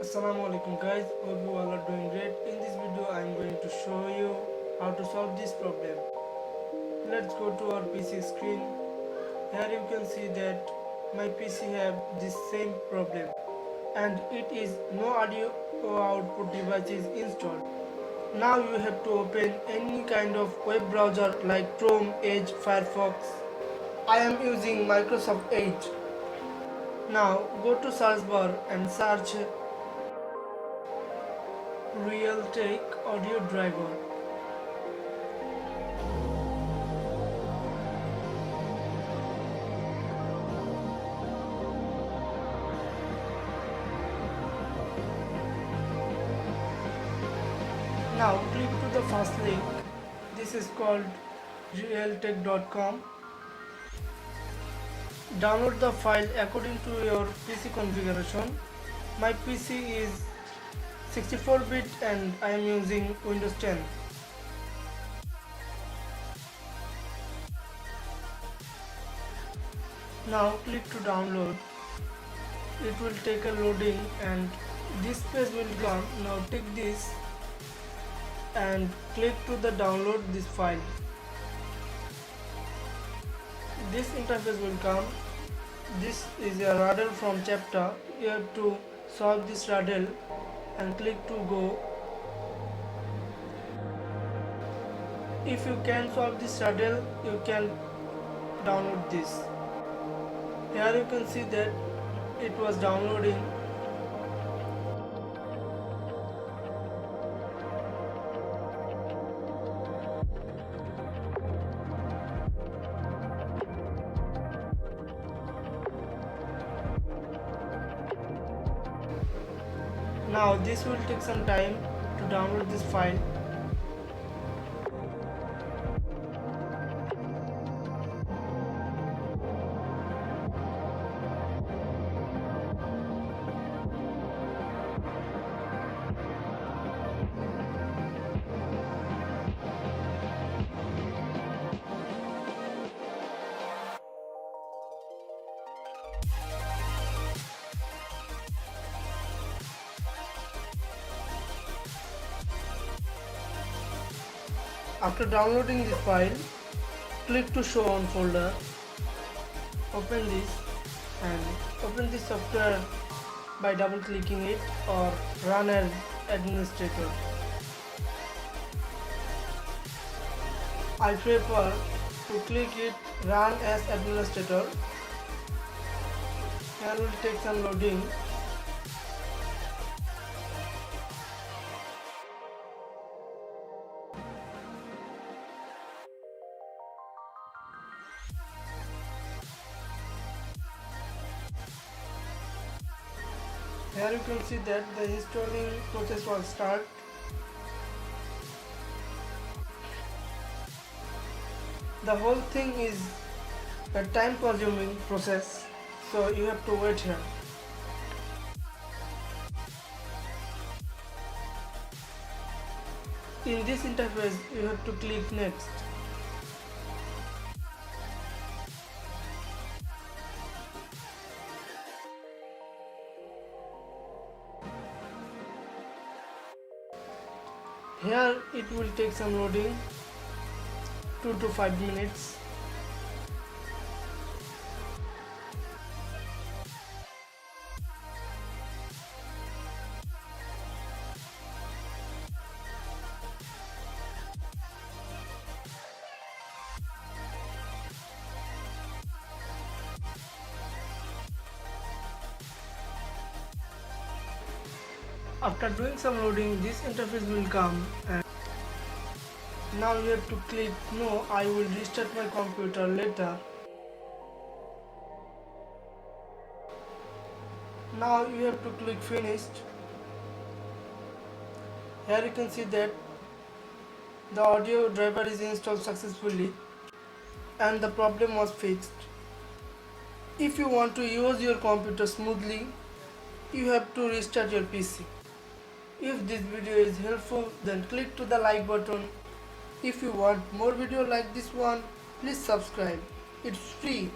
Assalamualaikum guys, hope you all are doing great. In this video I am going to show you how to solve this problem. Let's go to our PC screen. Here you can see that my PC have this same problem and it is no audio output device is installed. Now you have to open any kind of web browser like Chrome, Edge, Firefox. I am using Microsoft Edge. Now go to search bar and search Realtek audio driver. Now click to the first link. This is called realtek.com. Download the file according to your PC configuration. My PC is 64-bit and I am using Windows 10. Now click to download. It will take a loading and this page will come. Now take this and click to the download this file. This interface will come. This is a riddle from chapter. You have to solve this riddle and click to go. If you can solve this riddle, you can download this. Here you can see that it was downloading. Now this will take some time to download this file. After downloading this file, click to show on folder. Open this and open this software by double clicking it or run as administrator. I prefer to click it run as administrator. Here will take some loading. Here you can see that the installing process was start. The whole thing is a time consuming process, so you have to wait here. In this interface you have to click next. Here it will take some loading, 2 to 5 minutes. After doing some loading, this interface will come and now you have to click no, I will restart my computer later. Now you have to click finished. Here you can see that the audio driver is installed successfully and the problem was fixed. If you want to use your computer smoothly, you have to restart your PC. If this video is helpful, then click to the like button. If you want more video like this one, please subscribe. It's free.